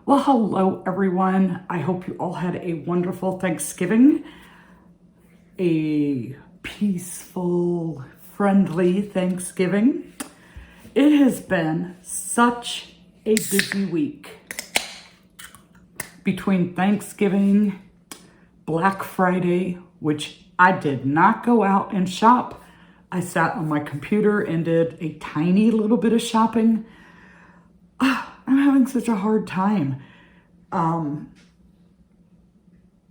Well, hello everyone. I hope you all had a wonderful Thanksgiving, a peaceful, friendly Thanksgiving. It has been such a busy week between Thanksgiving, Black Friday, which I did not go out and shop. I sat on my computer and did a tiny little bit of shopping. I'm having such a hard time.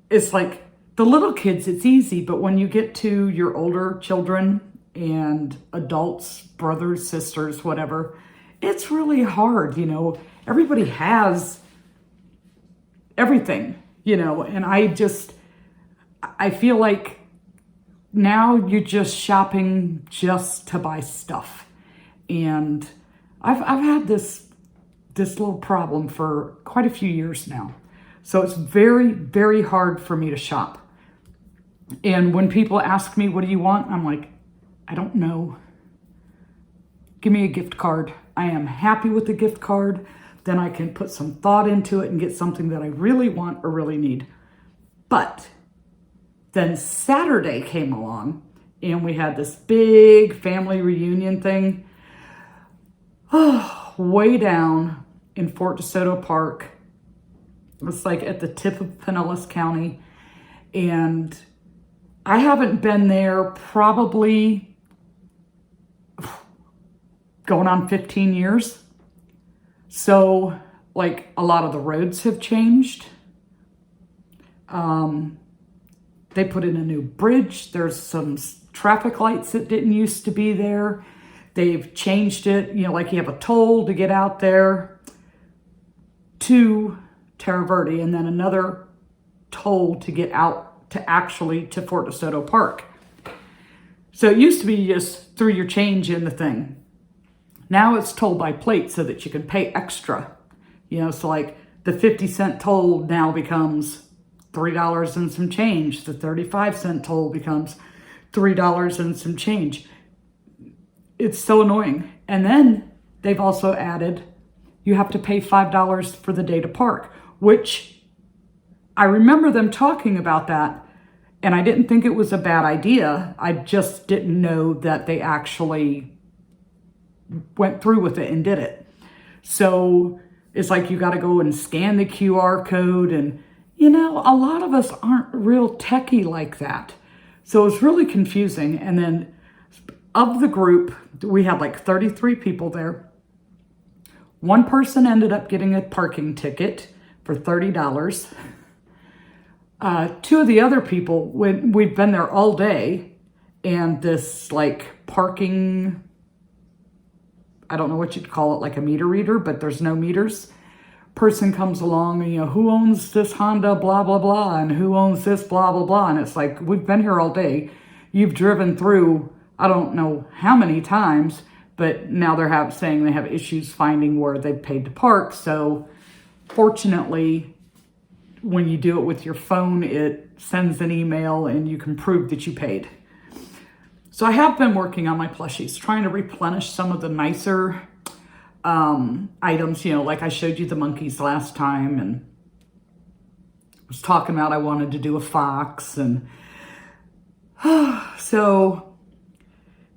It's like the little kids, it's easy, but when you get to your older children and adults, brothers, sisters, whatever, it's really hard. Everybody has everything, and I feel like now you're just shopping just to buy stuff. And I've had this little problem for quite a few years now. So it's very, very hard for me to shop. And when people ask me, what do you want? I'm like, I don't know. Give me a gift card. I am happy with the gift card. Then I can put some thought into it and get something that I really want or really need. But then Saturday came along and we had this big family reunion thing. Oh, way down in Fort DeSoto Park. It's like at the tip of Pinellas County. And I haven't been there probably going on 15 years. So like a lot of the roads have changed. They put in a new bridge. There's some traffic lights that didn't used to be there. They've changed it, like you have a toll to get out there to Terra Verde and then another toll to get out to Fort DeSoto Park. So it used to be you just threw your change in the thing. Now it's toll by plate so that you can pay extra. So like the 50-cent toll now becomes $3 and some change. The 35-cent toll becomes $3 and some change. It's so annoying. And then they've also added, you have to pay $5 for the day to park, which I remember them talking about that. And I didn't think it was a bad idea. I just didn't know that they actually went through with it and did it. So it's like you got to go and scan the QR code. And, a lot of us aren't real techie like that. So it's really confusing. And then of the group, we had like 33 people there. One person ended up getting a parking ticket for $30. Two of the other people, we've been there all day, and this like parking, I don't know what you'd call it, like a meter reader, but there's no meters. Person comes along and, who owns this Honda, blah, blah, blah, and who owns this, blah, blah, blah. And it's like, we've been here all day. You've driven through, I don't know how many times, but now they're saying they have issues finding where they've paid to park. So fortunately, when you do it with your phone, it sends an email and you can prove that you paid. So I have been working on my plushies, trying to replenish some of the nicer items, like I showed you the monkeys last time and was talking about I wanted to do a fox. And so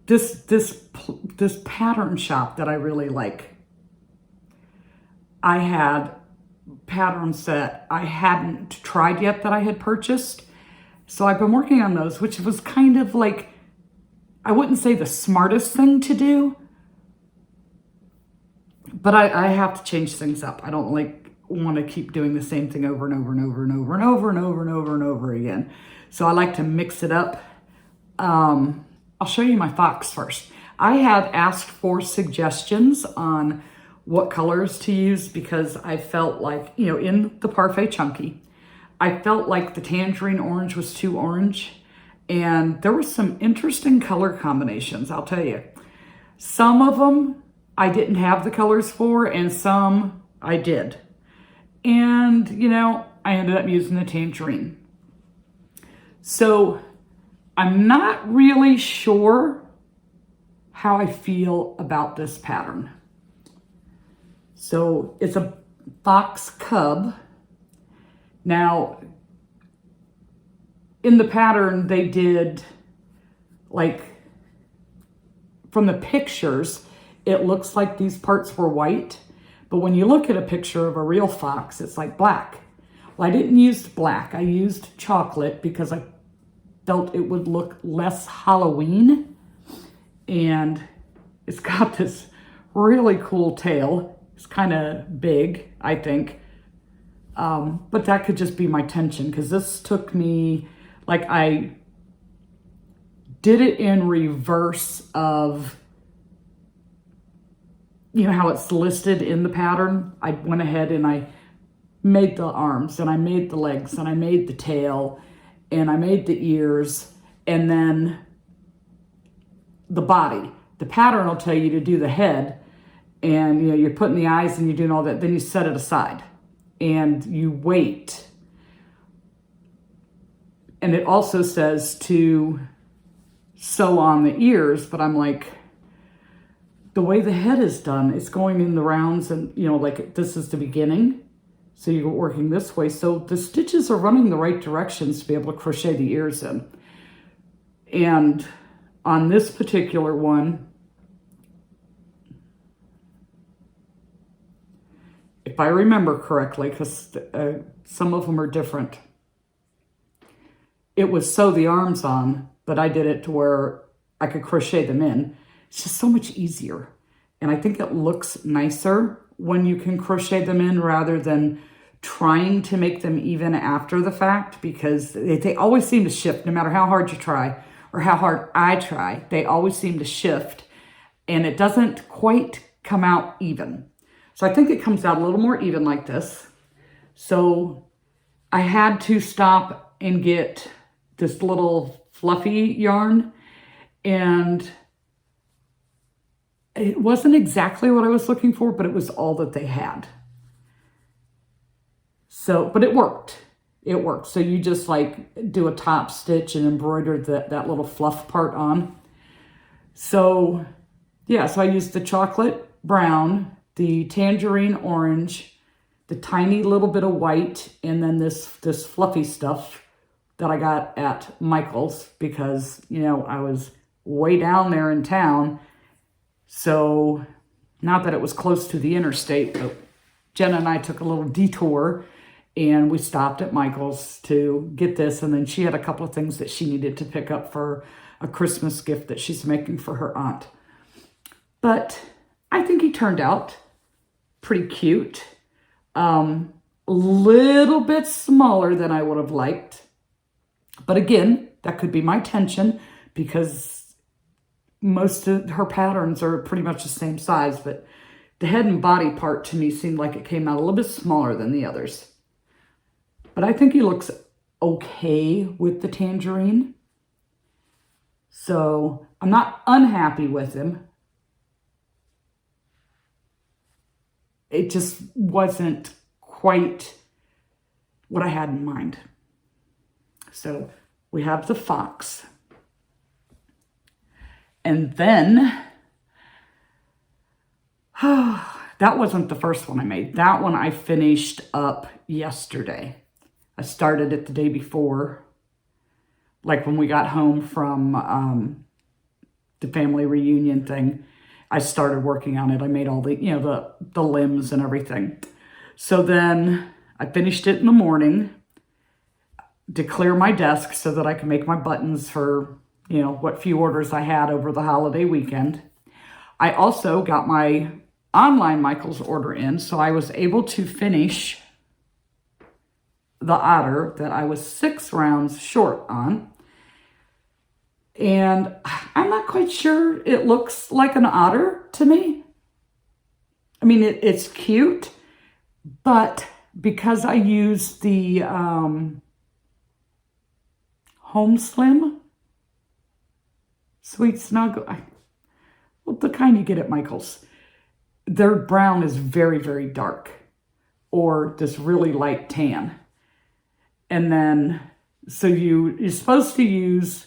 this pattern shop that I really like, I had patterns that I hadn't tried yet that I had purchased. So I've been working on those, which was kind of like, I wouldn't say the smartest thing to do, but I have to change things up. I don't want to keep doing the same thing over and over and over and over and over and over and over and over again. So I like to mix it up. I'll show you my fox first. I had asked for suggestions on what colors to use because I felt like, in the Parfait Chunky, I felt like the tangerine orange was too orange. And there were some interesting color combinations, I'll tell you. Some of them I didn't have the colors for, and some I did. And, I ended up using the tangerine. So I'm not really sure how I feel about this pattern. So it's fox cub. Now, in the pattern, they did, like, from the pictures, it looks like these parts were white. But when you look at a picture of a real fox, it's like black. Well, I didn't use black. I used chocolate because I felt it would look less Halloween. And it's got this really cool tail. It's kind of big, I think. But that could just be my tension, because this took me, like, I did it in reverse of, you know, how it's listed in the pattern. I went ahead and I made the arms, and I made the legs, and I made the tail, and I made the ears, and then the body. The pattern will tell you to do the head, and, you know, you're putting the eyes and you're doing all that. Then you set it aside and you wait. And it also says to sew on the ears, but I'm like, the way the head is done, it's going in the rounds, and, you know, like, this is the beginning. So you're working this way. So the stitches are running the right directions to be able to crochet the ears in. And on this particular one, if I remember correctly, because some of them are different, it was sew the arms on, but I did it to where I could crochet them in. It's just so much easier. And I think it looks nicer when you can crochet them in rather than trying to make them even after the fact, because they always seem to shift no matter how hard you try or how hard I try. They always seem to shift, and it doesn't quite come out even. So I think it comes out a little more even like this. So I had to stop and get this little fluffy yarn, and it wasn't exactly what I was looking for, but it was all that they had. So, but it worked. It worked. So you just, like, do a top stitch and embroider that little fluff part on. So yeah, so I used the chocolate brown, the tangerine orange, the tiny little bit of white, and then this fluffy stuff that I got at Michael's, because, you know, I was way down there in town. So, not that it was close to the interstate, but Jenna and I took a little detour, and we stopped at Michael's to get this, and then she had a couple of things that she needed to pick up for a Christmas gift that she's making for her aunt. But I think he turned out pretty cute. A little bit smaller than I would have liked. But again, that could be my tension, because most of her patterns are pretty much the same size, but the head and body part to me seemed like it came out a little bit smaller than the others. But I think he looks okay with the tangerine. So I'm not unhappy with him. It just wasn't quite what I had in mind. So we have the fox. And then, that wasn't the first one I made. That one I finished up yesterday. I started it the day before, like when we got home from the family reunion thing. I started working on it. I made all the, you know, the limbs and everything. So then I finished it in the morning to clear my desk so that I could make my buttons for, you know, what few orders I had over the holiday weekend. I also got my online Michael's order in, so I was able to finish the otter that I was 6 rounds short on. And I'm not quite sure it looks like an otter to me. I mean, it's cute, but because I used the Home Slim Sweet Snug, well, the kind you get at Michael's, their brown is very, very dark, or this really light tan. And then, so you're supposed to use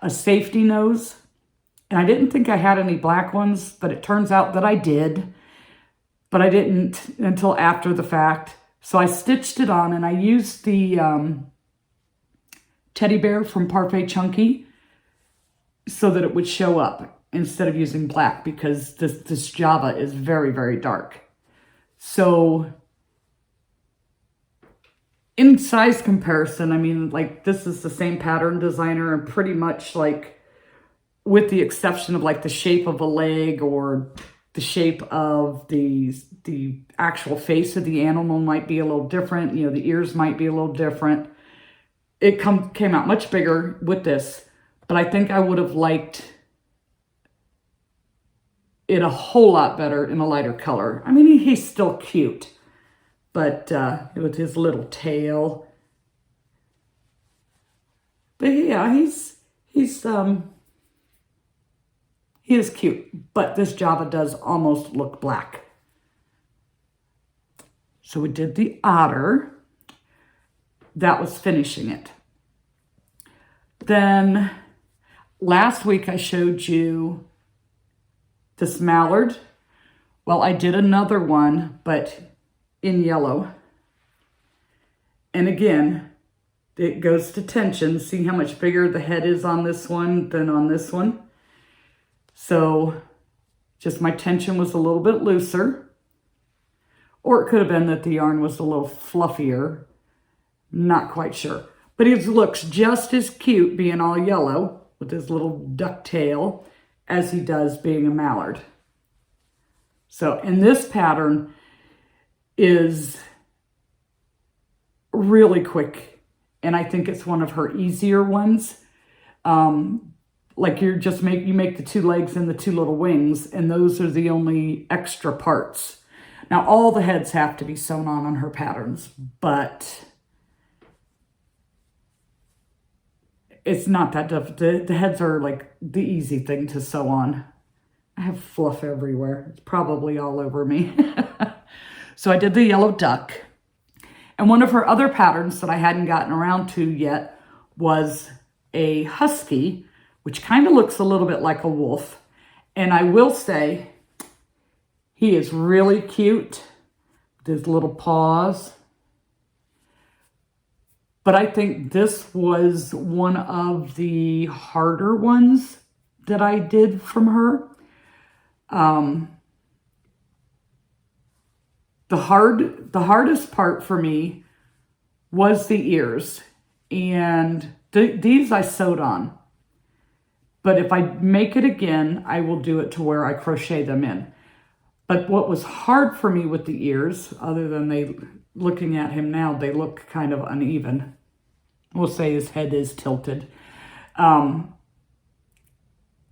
a safety nose. And I didn't think I had any black ones, but it turns out that I did. but I didn't until after the fact. So I stitched it on, and I used the teddy bear from Parfait Chunky so that it would show up instead of using black, because this Java is very, very dark. So in size comparison, I mean, like, this is the same pattern designer, and pretty much, like, with the exception of like the shape of a leg or the shape of the actual face of the animal might be a little different. You know, the ears might be a little different. It came out much bigger with this, but I think I would have liked it a whole lot better in a lighter color. I mean, he's still cute, but with his little tail. But yeah, he is cute, but this Java does almost look black. So we did the otter. That was finishing it. Then last week I showed you this mallard. Well, I did another one, but in yellow. And again, it goes to tension. See how much bigger the head is on this one than on this one? So just my tension was a little bit looser. Or it could have been that the yarn was a little fluffier. Not quite sure. But he looks just as cute being all yellow with his little duck tail as he does being a mallard. So, and this pattern is really quick. And I think it's one of her easier ones. Like you make the two legs and the two little wings, and those are the only extra parts. Now, all the heads have to be sewn on her patterns, but it's not that tough. The heads are like the easy thing to sew on. I have fluff everywhere. It's probably all over me. So I did the yellow duck. And one of her other patterns that I hadn't gotten around to yet was a husky, which kind of looks a little bit like a wolf. And I will say, he is really cute with his little paws. But I think this was one of the harder ones that I did from her. The hardest part for me was the ears. And these I sewed on. But if I make it again, I will do it to where I crochet them in. But what was hard for me with the ears, other than looking at him now, they look kind of uneven. We'll say his head is tilted.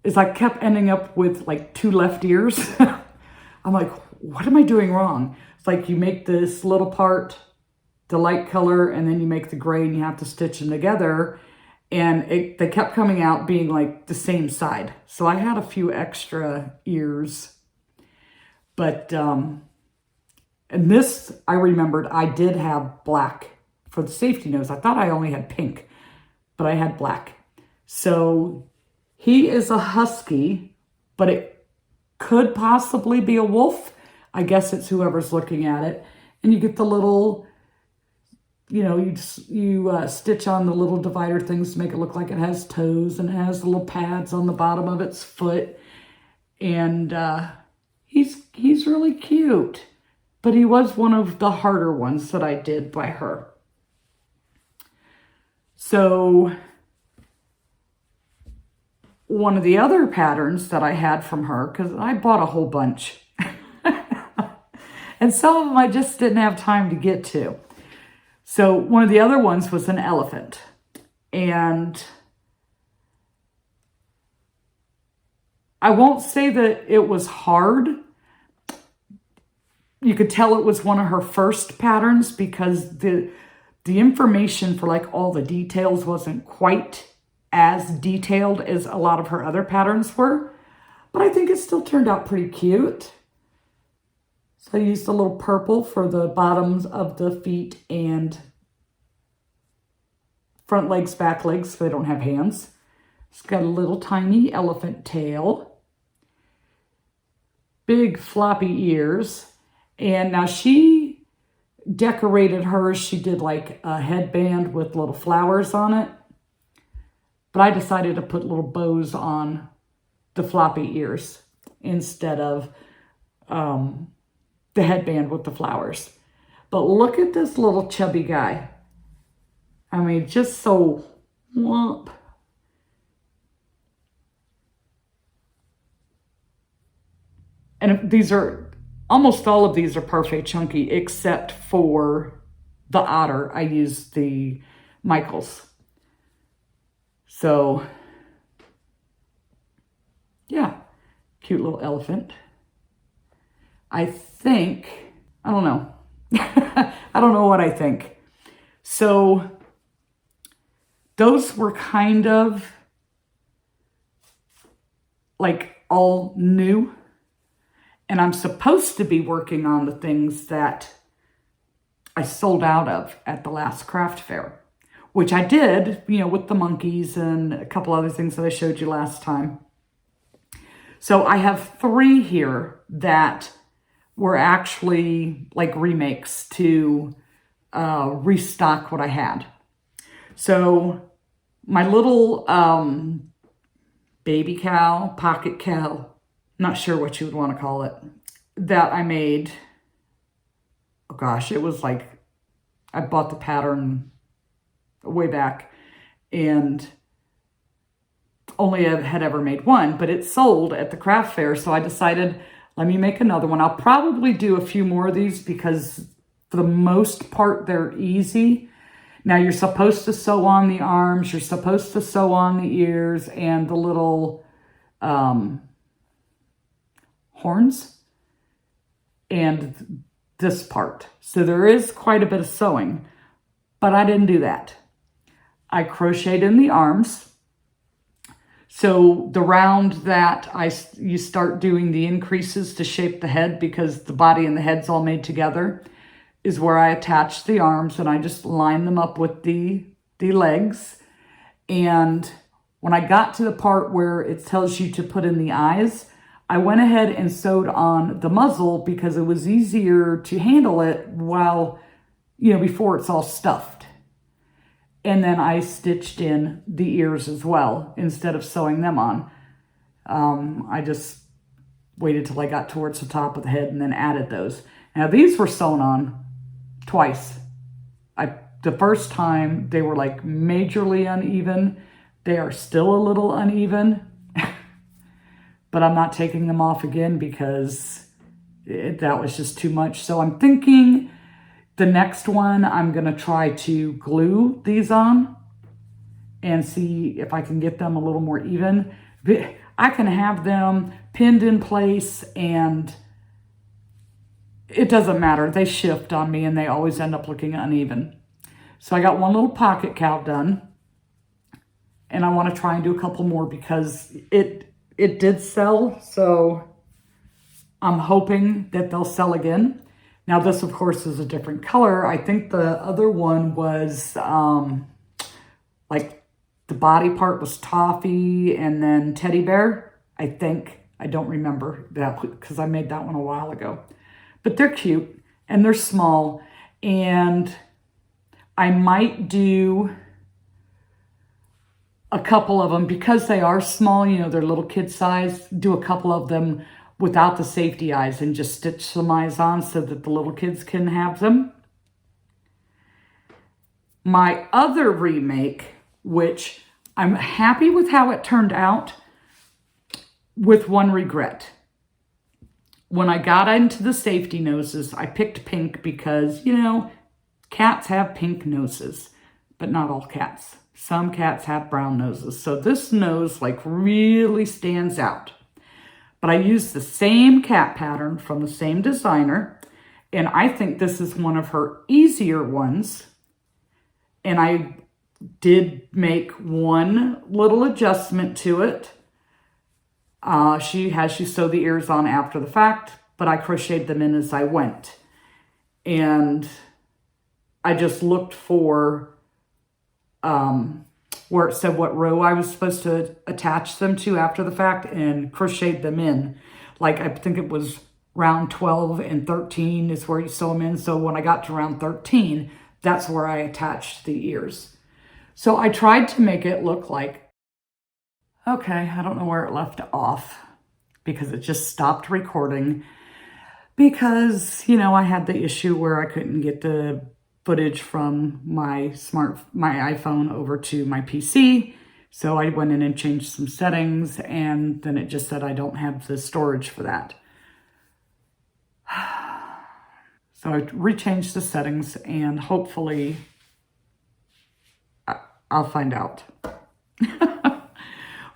Is I kept ending up with like two left ears. I'm like, what am I doing wrong? It's like you make this little part, the light color, and then you make the gray and you have to stitch them together. And they kept coming out being like the same side. So I had a few extra ears. But, and this, I remembered I did have black for the safety nose. I thought I only had pink, but I had black. So he is a husky, but it could possibly be a wolf. I guess it's whoever's looking at it. And you get the little, you know, you stitch on the little divider things to make it look like it has toes, and it has the little pads on the bottom of its foot. And he's really cute. But he was one of the harder ones that I did by her. So one of the other patterns that I had from her, because I bought a whole bunch. And some of them I just didn't have time to get to. So one of the other ones was an elephant. And I won't say that it was hard. You could tell it was one of her first patterns because the information for like all the details wasn't quite as detailed as a lot of her other patterns were. But I think it still turned out pretty cute. So I used a little purple for the bottoms of the feet and front legs, back legs, so they don't have hands. It's got a little tiny elephant tail. Big floppy ears. And now she decorated hers. She did like a headband with little flowers on it. But I decided to put little bows on the floppy ears instead of the headband with the flowers. But look at this little chubby guy. I mean, just so womp. And these are, almost all of these are parfait chunky, except for the otter. I used the Michaels. So, yeah, cute little elephant. I think, I don't know. I don't know what I think. So, those were kind of like all new. And I'm supposed to be working on the things that I sold out of at the last craft fair, which I did, you know, with the monkeys and a couple other things that I showed you last time. So I have 3 here that were actually like remakes to restock what I had. So my little baby cow, pocket cow, not sure what you would want to call it, that I made, oh gosh, it was like, I bought the pattern way back and only had ever made one, but it sold at the craft fair. So I decided, let me make another one. I'll probably do a few more of these because for the most part, they're easy. Now you're supposed to sew on the arms, you're supposed to sew on the ears and the little horns and this part. So there is quite a bit of sewing, but I didn't do that. I crocheted in the arms. So the round that you start doing the increases to shape the head, because the body and the head's all made together, is where I attach the arms and I just line them up with the legs. And when I got to the part where it tells you to put in the eyes, I went ahead and sewed on the muzzle because it was easier to handle it while, you know, before it's all stuffed. And then I stitched in the ears as well instead of sewing them on. I just waited till I got towards the top of the head and then added those. Now these were sewn on twice. The first time they were like majorly uneven. They are still a little uneven. But I'm not taking them off again because that was just too much. So I'm thinking the next one, I'm going to try to glue these on and see if I can get them a little more even. I can have them pinned in place and it doesn't matter. They shift on me and they always end up looking uneven. So I got one little pocket cow done and I want to try and do a couple more because it did sell, so I'm hoping that they'll sell again. Now this, of course, is a different color. I think the other one was like the body part was toffee and then teddy bear, I think. I don't remember that because I made that one a while ago. But they're cute and they're small. And I might do a couple of them because they are small, you know, they're little kid size, do a couple of them without the safety eyes and just stitch some eyes on so that the little kids can have them. My other remake, which I'm happy with how it turned out, with one regret. When I got into the safety noses, I picked pink because, you know, cats have pink noses, but not all cats. Some cats have brown noses. So this nose like really stands out. But I used the same cat pattern from the same designer. And I think this is one of her easier ones. And I did make one little adjustment to it. She sewed the ears on after the fact, but I crocheted them in as I went. And I just looked for where it said what row I was supposed to attach them to after the fact and crocheted them in. Like, I think it was round 12 and 13 is where you sew them in. So when I got to round 13, that's where I attached the ears. So I tried to make it look like, okay, I don't know where it left off because it just stopped recording because, you know, I had the issue where I couldn't get the footage from my iPhone over to my PC. So I went in and changed some settings, and then it just said I don't have the storage for that. So I rechanged the settings, and hopefully I'll find out.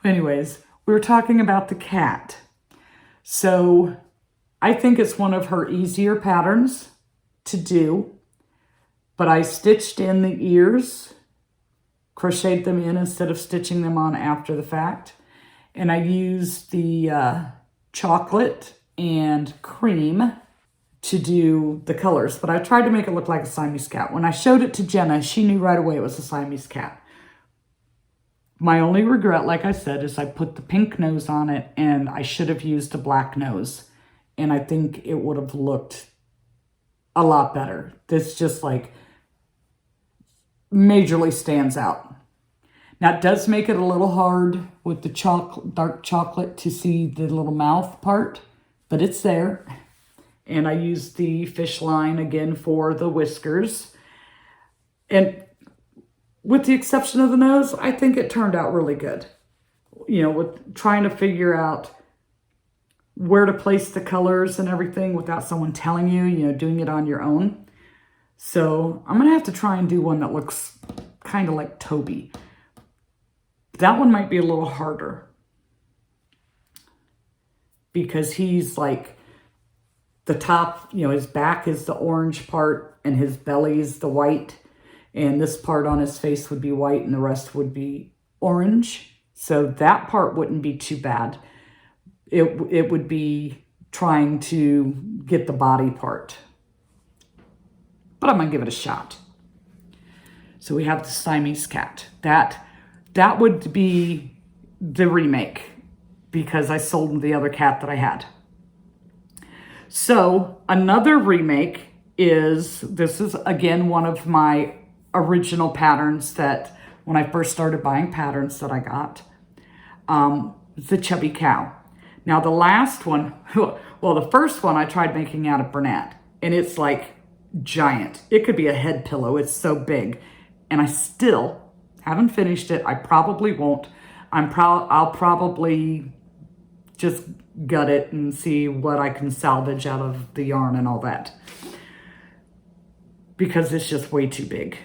Anyways, we were talking about the cat. So I think it's one of her easier patterns to do, but I stitched in the ears, crocheted them in instead of stitching them on after the fact. And I used the chocolate and cream to do the colors, but I tried to make it look like a Siamese cat. When I showed it to Jenna, she knew right away it was a Siamese cat. My only regret, like I said, is I put the pink nose on it and I should have used a black nose. And I think it would have looked a lot better. This just like majorly stands out. Now it does make it a little hard with the dark chocolate to see the little mouth part, but it's there. And I used the fish line again for the whiskers. And with the exception of the nose, I think it turned out really good. You know, with trying to figure out where to place the colors and everything without someone telling you, you know, doing it on your own. So I'm going to have to try and do one that looks kind of like Toby. That one might be a little harder because he's like the top, you know, his back is the orange part and his belly is the white. And this part on his face would be white and the rest would be orange. So that part wouldn't be too bad. It would be trying to get the body part. But I'm going to give it a shot. So we have the Siamese cat. That would be the remake because I sold the other cat that I had. So another remake is, this is again one of my original patterns that when I first started buying patterns that I got, the chubby cow. Now the last one, well, the first one I tried making out of Bernat, and it's like giant. It could be a head pillow. It's so big. And I still haven't finished it. I probably won't. I'll probably just gut it and see what I can salvage out of the yarn and all that. Because it's just way too big.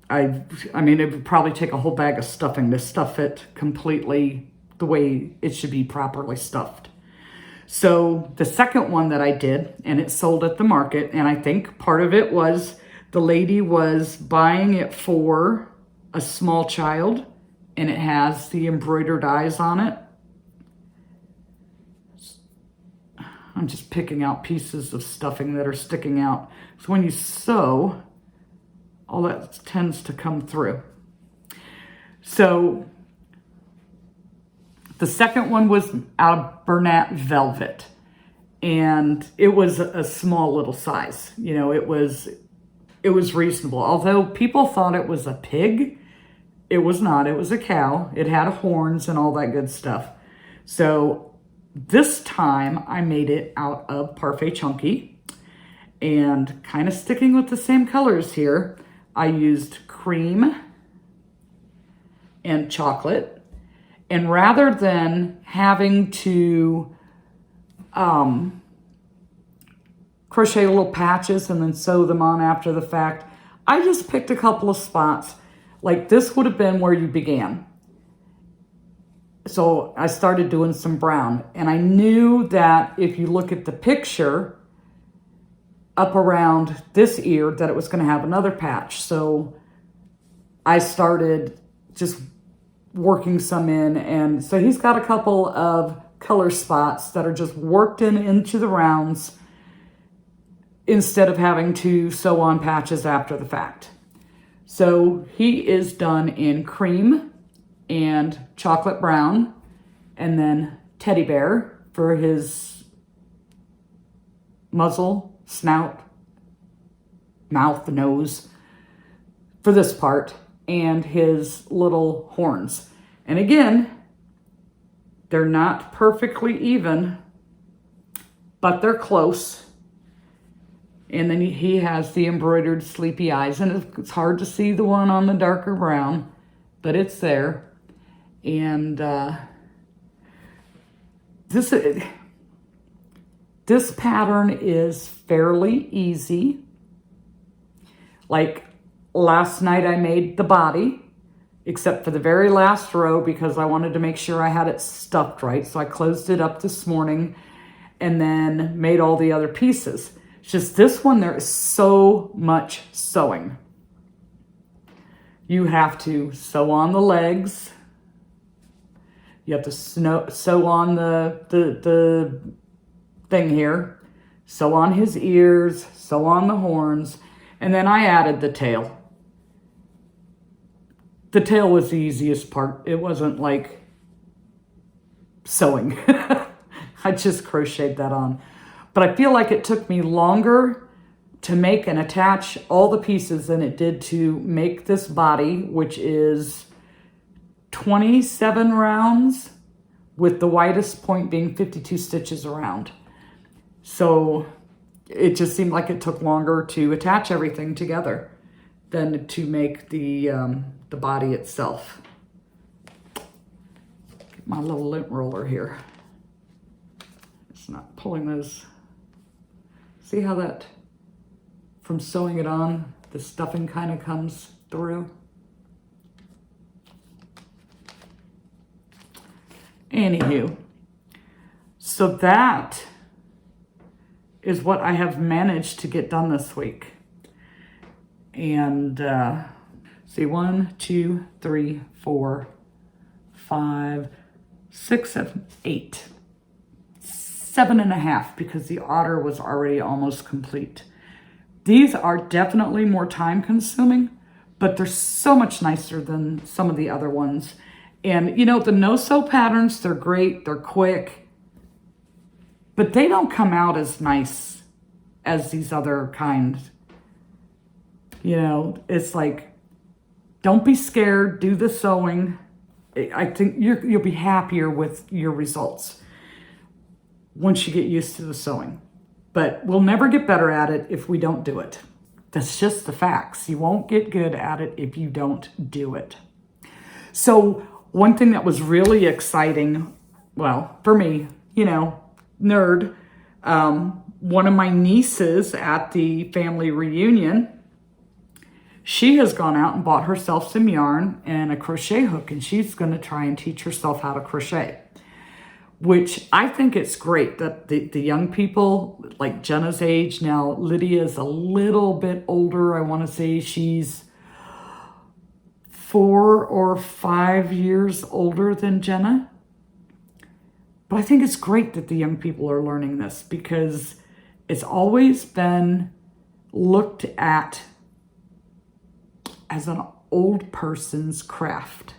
I mean, it would probably take a whole bag of stuffing to stuff it completely the way it should be properly stuffed. So the second one that I did, and it sold at the market, and I think part of it was the lady was buying it for a small child, and it has the embroidered eyes on it. I'm just picking out pieces of stuffing that are sticking out. So when you sew, all that tends to come through. So the second one was out of Bernat velvet, and it was a small little size. You know, it was reasonable. Although people thought it was a pig, it was not. It was a cow. It had horns and all that good stuff. So this time I made it out of Parfait Chunky, and kind of sticking with the same colors here, I used cream and chocolate. And rather than having to crochet little patches and then sew them on after the fact, I just picked a couple of spots. Like this would have been where you began. So I started doing some brown. And I knew that if you look at the picture up around this ear, that it was going to have another patch. So I started just working some in, and so he's got a couple of color spots that are just worked into the rounds instead of having to sew on patches after the fact. So he is done in cream and chocolate brown, and then teddy bear for his muzzle, snout, mouth, nose for this part, and his little horns. And again, they're not perfectly even, but they're close. And then he has the embroidered sleepy eyes, and it's hard to see the one on the darker brown, but it's there. And this pattern is fairly easy. Like last night I made the body, except for the very last row because I wanted to make sure I had it stuffed right. So I closed it up this morning and then made all the other pieces. It's just this one, there is so much sewing. You have to sew on the legs. You have to sew on the thing here, sew on his ears, sew on the horns, and then I added the tail. The tail was the easiest part. It wasn't like sewing. I just crocheted that on. But I feel like it took me longer to make and attach all the pieces than it did to make this body, which is 27 rounds with the widest point being 52 stitches around. So it just seemed like it took longer to attach everything together than to make the body itself. Get my little lint roller here. It's not pulling those. See how that, from sewing it on, the stuffing kind of comes through? Anywho, so that is what I have managed to get done this week. And see, 1, 2, 3, 4, 5, 6, 7, 8. 7.5 because the otter was already almost complete. These are definitely more time consuming, but they're so much nicer than some of the other ones. And you know, the no-sew patterns, they're great, they're quick, but they don't come out as nice as these other kinds. You know, it's like, don't be scared, do the sewing. I think you'll be happier with your results once you get used to the sewing. But we'll never get better at it if we don't do it. That's just the facts. You won't get good at it if you don't do it. So one thing that was really exciting, well, for me, you know, nerd, one of my nieces at the family reunion, she has gone out and bought herself some yarn and a crochet hook, and she's going to try and teach herself how to crochet. Which I think it's great that the young people, like Jenna's age now, Lydia is a little bit older. I want to say she's 4 or 5 years older than Jenna. But I think it's great that the young people are learning this because it's always been looked at as an old person's craft.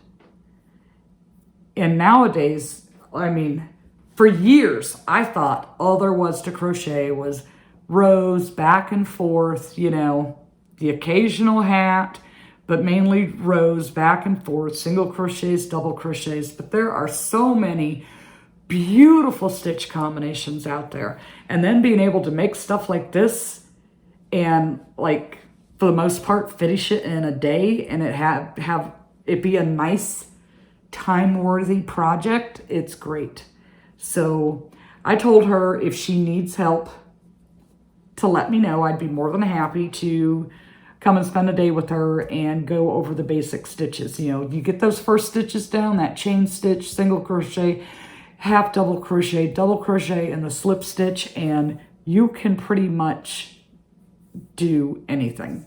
And nowadays, I mean, for years, I thought all there was to crochet was rows back and forth, you know, the occasional hat, but mainly rows back and forth, single crochets, double crochets. But there are so many beautiful stitch combinations out there. And then being able to make stuff like this and, like, for the most part, finish it in a day and it have it be a nice, time-worthy project, it's great. So I told her if she needs help to let me know. I'd be more than happy to come and spend a day with her and go over the basic stitches. You know, you get those first stitches down, that chain stitch, single crochet, half double crochet, and the slip stitch, and you can pretty much do anything.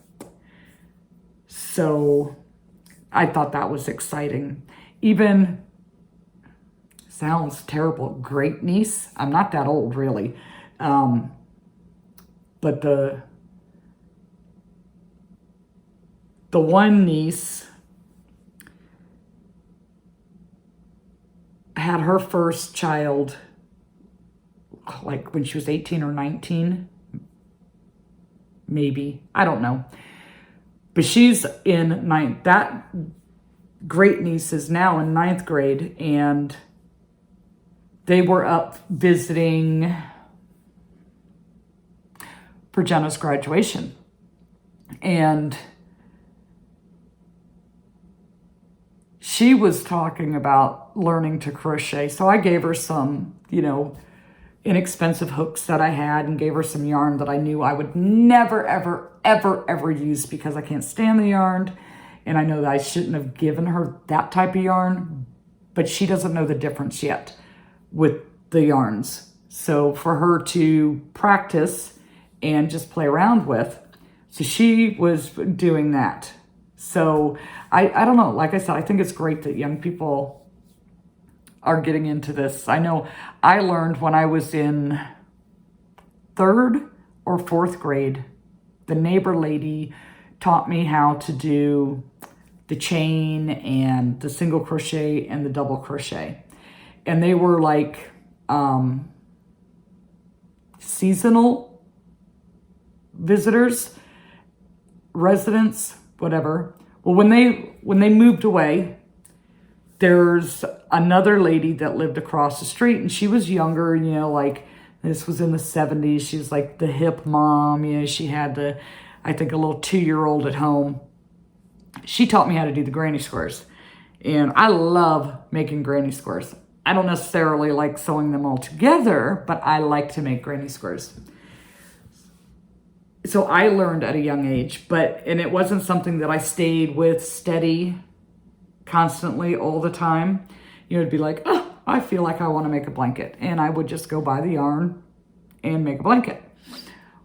So I thought that was exciting. Even, sounds terrible, great niece. I'm not that old, really. But the one niece had her first child like when she was 18 or 19. maybe. I don't know. But she's in ninth. That great niece is now in ninth grade, and they were up visiting for Jenna's graduation. And she was talking about learning to crochet. So I gave her some, inexpensive hooks that I had, and gave her some yarn that I knew I would never, ever, ever, ever use because I can't stand the yarn. And I know that I shouldn't have given her that type of yarn, but she doesn't know the difference yet with the yarns. So for her to practice and just play around with, so she was doing that. So I don't know, like I said, I think it's great that young people are getting into this. I know I learned when I was in 3rd or 4th grade, the neighbor lady taught me how to do the chain and the single crochet and the double crochet. And they were like seasonal visitors, residents, whatever. Well, when they moved away, there's another lady that lived across the street, and she was younger, like this was in the 70s. She was like the hip mom, she had I think a little 2-year-old at home. She taught me how to do the granny squares, and I love making granny squares. I don't necessarily like sewing them all together, but I like to make granny squares. So I learned at a young age, and it wasn't something that I stayed with steady constantly all the time. It'd be like, oh, I feel like I want to make a blanket. And I would just go buy the yarn and make a blanket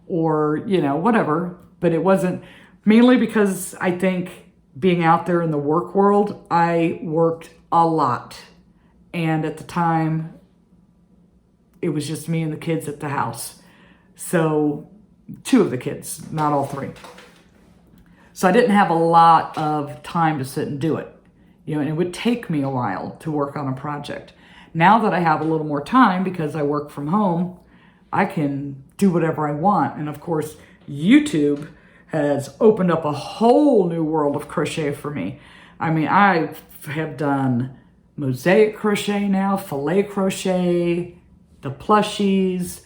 or, whatever. But it wasn't, mainly because I think being out there in the work world, I worked a lot. And at the time, it was just me and the kids at the house. So 2 of the kids, not all 3. So I didn't have a lot of time to sit and do it. And it would take me a while to work on a project. Now that I have a little more time because I work from home, I can do whatever I want. And of course, YouTube has opened up a whole new world of crochet for me. I mean, I have done mosaic crochet now, filet crochet, the plushies.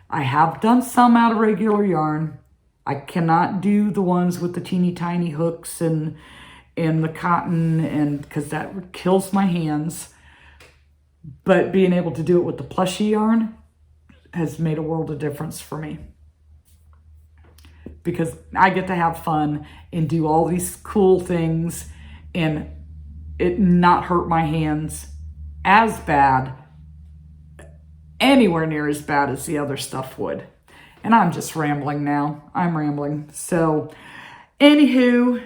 I have done some out of regular yarn. I cannot do the ones with the teeny tiny hooks and the cotton, and because that kills my hands. But being able to do it with the plushie yarn has made a world of difference for me, because I get to have fun and do all these cool things and it not hurt my hands as bad, anywhere near as bad as the other stuff would. And I'm just rambling now. I'm rambling. So anywho,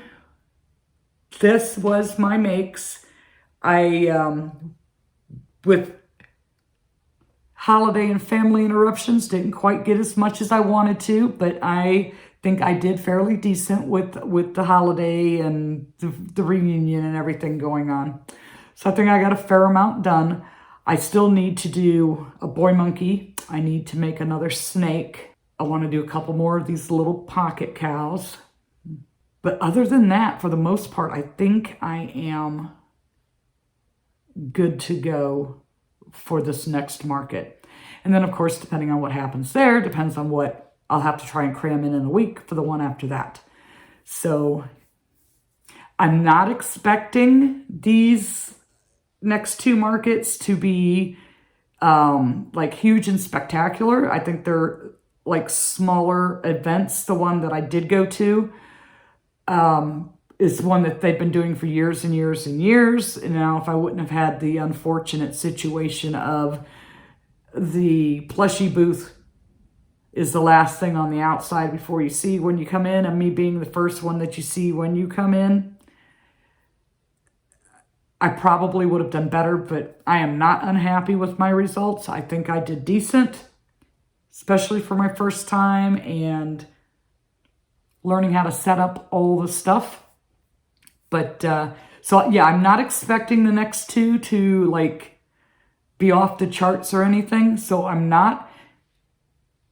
this was my makes. With holiday and family interruptions, didn't quite get as much as I wanted to, but I think I did fairly decent with the holiday and the reunion and everything going on. So I think I got a fair amount done. I still need to do a boy monkey. I need to make another snake. I want to do a couple more of these little pocket cows. But other than that, for the most part, I think I am good to go for this next market. And then, of course, depending on what happens there, depends on what I'll have to try and cram in a week for the one after that. So I'm not expecting these next 2 markets to be like huge and spectacular. I think they're like smaller events. The one that I did go to is one that they've been doing for years and years and years. And now if I wouldn't have had the unfortunate situation of the plushie booth is the last thing on the outside before you see when you come in, and me being the first one that you see when you come in, I probably would have done better, but I am not unhappy with my results. I think I did decent, especially for my first time and learning how to set up all the stuff. But so yeah, I'm not expecting the next 2 to like be off the charts or anything. So I'm not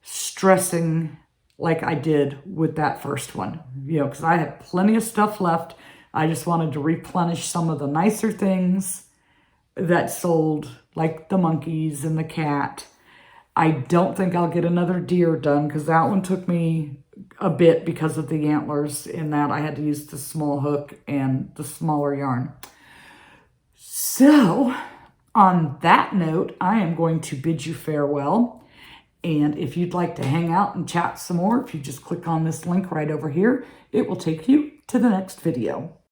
stressing like I did with that first one, you know, because I had plenty of stuff left. I just wanted to replenish some of the nicer things that sold, like the monkeys and the cat. I don't think I'll get another deer done because that one took me a bit because of the antlers, in that I had to use the small hook and the smaller yarn. So on that note, I am going to bid you farewell. And if you'd like to hang out and chat some more, if you just click on this link right over here, it will take you to the next video.